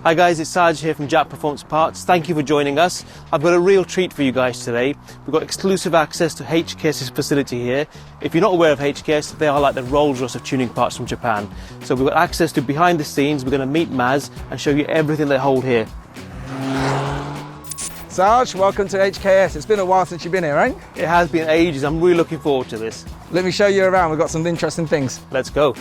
Hi guys, it's Saj here from Jap Performance Parts. Thank you for joining us. I've got a real treat for you guys today. We've got exclusive access to HKS's facility here. If you're not aware of HKS, they are like the Rolls-Royce of tuning parts from Japan. So we've got access to behind the scenes. We're going to meet Maz and show you everything they hold here. Saj, welcome to HKS. It's been a while since you've been here, right? It has been ages. I'm really looking forward to this. Let me show you around. We've got some interesting things. Let's go.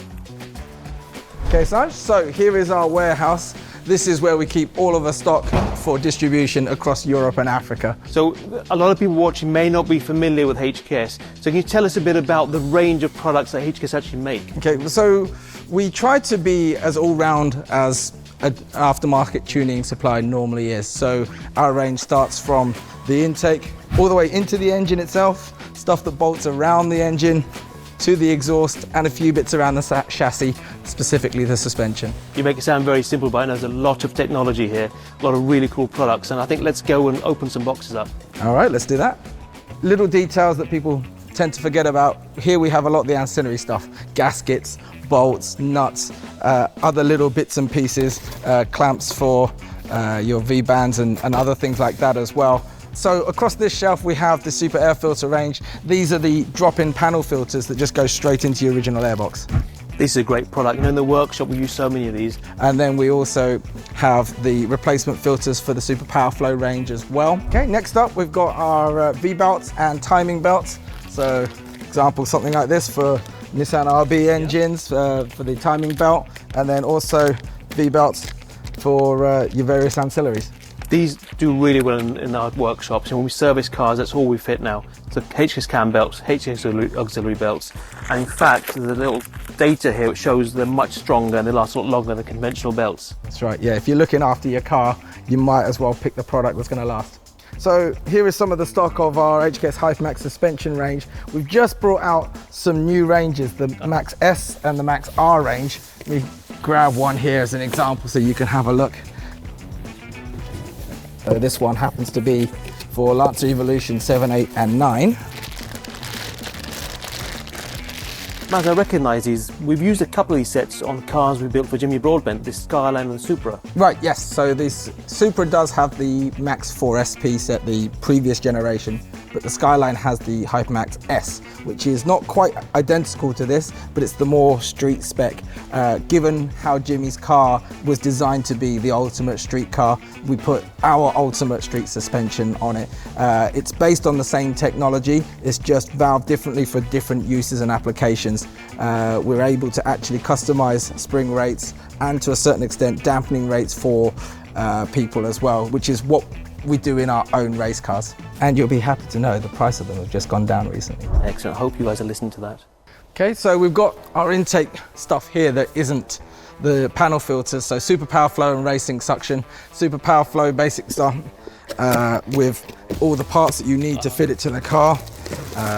Okay, Saj, so here is our warehouse. This is where we keep all of our stock for distribution across Europe and Africa. So a lot of people watching may not be familiar with HKS. So can you tell us a bit about the range of products that HKS actually make? Okay, so we try to be as all-round as an aftermarket tuning supply normally is. So our range starts from the intake all the way into the engine itself, stuff that bolts around the engine, to the exhaust, and a few bits around the chassis, specifically the suspension. You make it sound very simple, but I know there's a lot of technology here, a lot of really cool products, and I think let's go and open some boxes up. All right, let's do that. Little details that people tend to forget about. Here we have a lot of the ancillary stuff, gaskets, bolts, nuts, other little bits and pieces, clamps for your V-bands and other things like that as well. So across this shelf we have the Super Air Filter range. These are the drop-in panel filters that just go straight into your original airbox. This is a great product. You know, in the workshop we use so many of these. And then we also have the replacement filters for the Super Power Flow range as well. Okay, next up we've got our V-belts and timing belts. So, example, something like this for Nissan RB engines for the timing belt, and then also V-belts for your various ancillaries. These do really well in our workshops, and when we service cars, that's all we fit now. So HKS cam belts, HKS auxiliary belts, and in fact, the little data here, it shows they're much stronger and they last a lot longer than conventional belts. That's right, yeah. If you're looking after your car, you might as well pick the product that's going to last. So here is some of the stock of our HKS Hypermax suspension range. We've just brought out some new ranges, the Max S and the Max R range. Let me grab one here as an example so you can have a look. This one happens to be for Lancer Evolution 7, 8 and 9. Maz, I recognise these. We've used a couple of these sets on cars we built for Jimmy Broadbent, this Skyline and the Supra. Right, yes. So this Supra does have the Max 4 SP set, the previous generation, but the Skyline has the Hypermax S, which is not quite identical to this, but it's the more street spec. Given how Jimmy's car was designed to be the ultimate street car, we put our ultimate street suspension on it. It's based on the same technology, it's just valved differently for different uses and applications. We're able to actually customize spring rates and to a certain extent dampening rates for people as well, which is what we do in our own race cars. And you'll be happy to know the price of them have just gone down recently. Excellent. I hope you guys are listening to that. Okay, so we've got our intake stuff here that isn't the panel filters. So Super Power Flow and Racing Suction. Super Power Flow basic stuff with all the parts that you need to fit it to the car.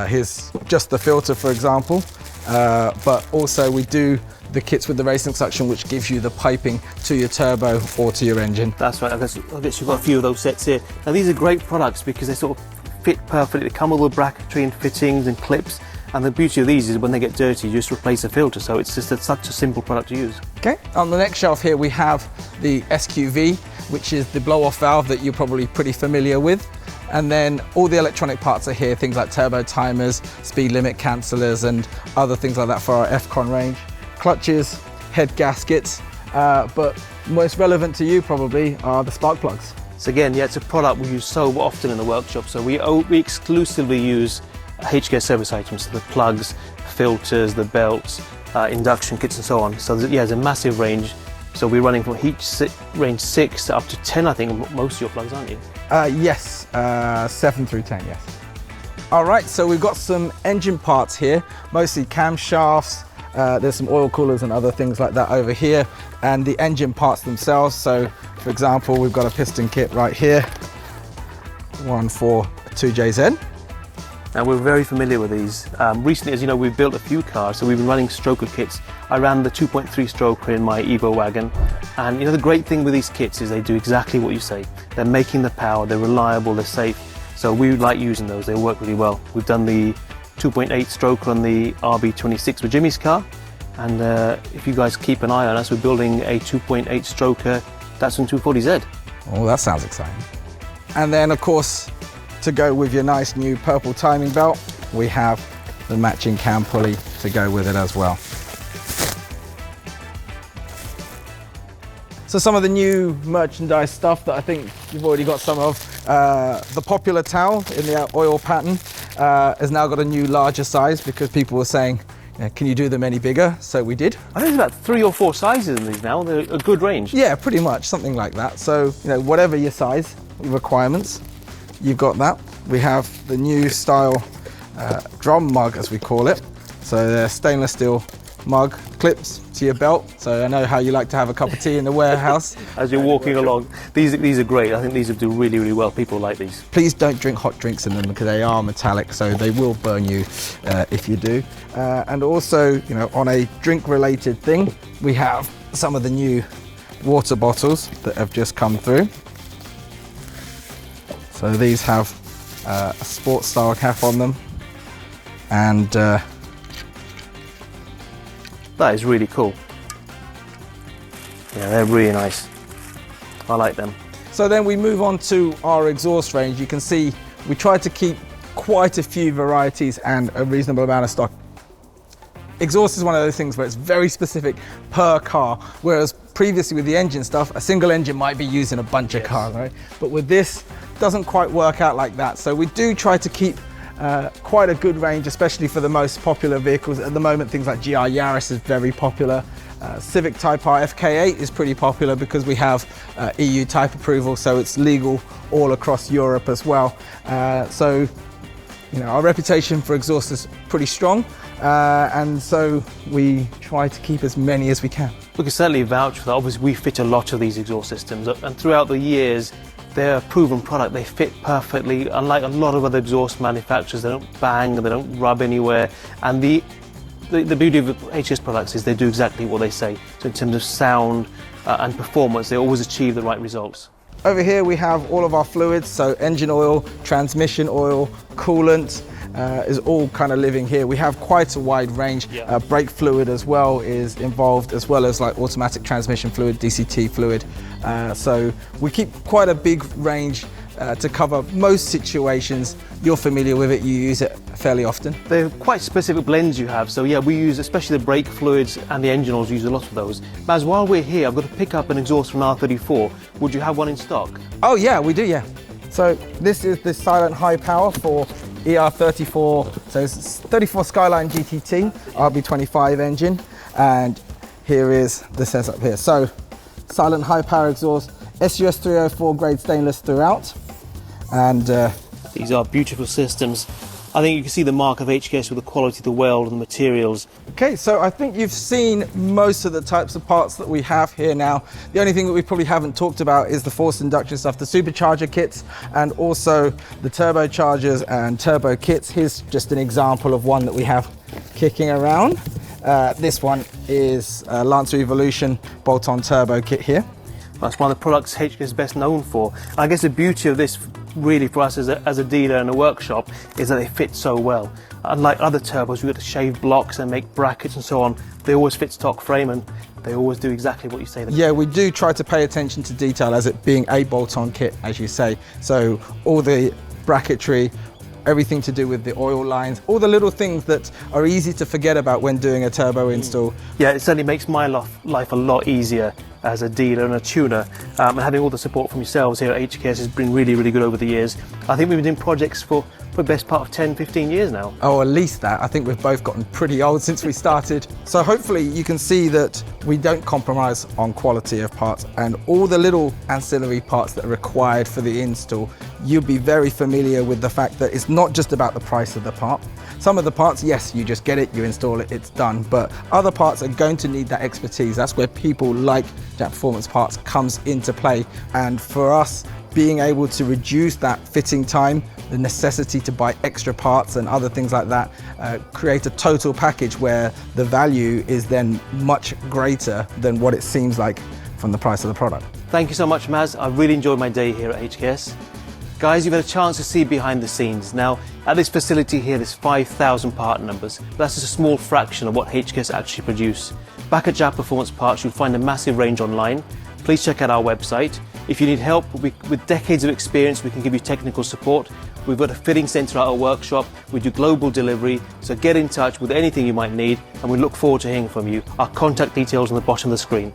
Here's just the filter, for example. But also we do the kits with the Racing Suction, which gives you the piping to your turbo or to your engine. That's right. I guess you've got a few of those sets here. Now these are great products because they sort of fit perfectly. They come with all the bracketry and fittings and clips. And the beauty of these is when they get dirty, you just replace the filter. So it's just such a simple product to use. Okay, on the next shelf here we have the SQV, which is the blow-off valve that you're probably pretty familiar with. And then all the electronic parts are here, things like turbo timers, speed limit cancellers, and other things like that for our FCON range. Clutches, head gaskets, but most relevant to you probably are the spark plugs. So again, yeah, it's a product we use so often in the workshop. So we exclusively use HKS service items, so the plugs, filters, the belts, induction kits and so on. So yeah, there's a massive range. So we're running from range 6 up to 10, I think, most of your plugs, aren't you? Yes, 7 through 10, yes. All right, so we've got some engine parts here, mostly camshafts. There's some oil coolers and other things like that over here, and the engine parts themselves. So, for example, we've got a piston kit right here, one for 2JZ. Now we're very familiar with these. Recently, as you know, we've built a few cars, so we've been running stroker kits. I ran the 2.3 stroker in my Evo wagon, and you know the great thing with these kits is they do exactly what you say. They're making the power, they're reliable, they're safe. So we like using those, they work really well. We've done the 2.8 stroker on the RB26 with Jimmy's car, and if you guys keep an eye on us, we're building a 2.8 stroker Datsun 240Z. Oh, that sounds exciting. And then, of course, to go with your nice new purple timing belt, we have the matching cam pulley to go with it as well. So some of the new merchandise stuff that I think you've already got some of, the popular towel in the oil pattern has now got a new larger size because people were saying, can you do them any bigger? So we did. I think there's about 3 or 4 sizes in these now. They're a good range. Yeah, pretty much, something like that. So, whatever your size requirements, you've got that. We have the new style drum mug, as we call it. So they're stainless steel mug clips to your belt. So I know how you like to have a cup of tea in the warehouse. As you're walking along. These are great. I think these will do really, really well. People like these. Please don't drink hot drinks in them because they are metallic, so they will burn you if you do. And also, on a drink-related thing, we have some of the new water bottles that have just come through. So these have a sports style cap on them, and that is really cool. Yeah, they're really nice. I like them. So then we move on to our exhaust range. You can see we try to keep quite a few varieties and a reasonable amount of stock. Exhaust is one of those things where it's very specific per car, whereas previously with the engine stuff, a single engine might be used in a bunch of cars, right? But with this, it doesn't quite work out like that. So we do try to keep quite a good range, especially for the most popular vehicles. At the moment, things like GR Yaris is very popular. Civic Type R FK8 is pretty popular because we have EU type approval, so it's legal all across Europe as well. So, our reputation for exhaust is pretty strong, and so we try to keep as many as we can. We can certainly vouch for that. Obviously, we fit a lot of these exhaust systems, and throughout the years, they're a proven product. They fit perfectly. Unlike a lot of other exhaust manufacturers, they don't bang and they don't rub anywhere. And the beauty of HKS products is they do exactly what they say. So in terms of sound and performance, they always achieve the right results. Over here we have all of our fluids, so engine oil, transmission oil, coolant is all kind of living here. We have quite a wide range. Yeah. Brake fluid as well is involved, as well as like automatic transmission fluid, DCT fluid. So we keep quite a big range to cover most situations. You're familiar with it, you use it fairly often. They're quite specific blends you have, so yeah, we use especially the brake fluids and the engine oils, use a lot of those. Maz, while we're here, I've got to pick up an exhaust from R34. Would you have one in stock? Oh yeah, we do, yeah. So this is the silent high power for ER34, so it's 34 Skyline GTT, RB25 engine, and here is the setup here. So silent high power exhaust, SUS 304 grade stainless throughout, and these are beautiful systems. I think you can see the mark of HKS with the quality of the weld and the materials. Okay, so I think you've seen most of the types of parts that we have here now. The only thing that we probably haven't talked about is the forced induction stuff, the supercharger kits, and also the turbochargers and turbo kits. Here's just an example of one that we have kicking around. This one is Lancer Evolution bolt-on turbo kit here. That's one of the products HKS is best known for. I guess the beauty of this really for us as a dealer and a workshop is that they fit so well. Unlike other turbos, we've got to shave blocks and make brackets and so on. They always fit stock frame and they always do exactly what you say. Yeah, we do try to pay attention to detail as it being a bolt-on kit, as you say. So all the bracketry, everything to do with the oil lines, all the little things that are easy to forget about when doing a turbo install. Yeah, it certainly makes my life a lot easier as a dealer and a tuner, and having all the support from yourselves here at HKS has been really, really good over the years. I think we've been doing projects for the best part of 10-15 years now. Oh, at least that. I think we've both gotten pretty old since we started. So hopefully you can see that we don't compromise on quality of parts, and all the little ancillary parts that are required for the install, you'll be very familiar with the fact that it's not just about the price of the part. Some of the parts, yes, you just get it, you install it, it's done. But other parts are going to need that expertise. That's where people like Jap Performance parts comes into play. And for us, being able to reduce that fitting time, the necessity to buy extra parts and other things like that, create a total package where the value is then much greater than what it seems like from the price of the product. Thank you so much, Maz. I really enjoyed my day here at HKS. Guys, you've had a chance to see behind the scenes. Now, at this facility here, there's 5,000 part numbers. But that's just a small fraction of what HKS actually produce. Back at Jap Performance Parts, you'll find a massive range online. please check out our website. If you need help with decades of experience, we can give you technical support. We've got a fitting centre at our workshop. We do global delivery, so get in touch with anything you might need, and we look forward to hearing from you. Our contact details on the bottom of the screen.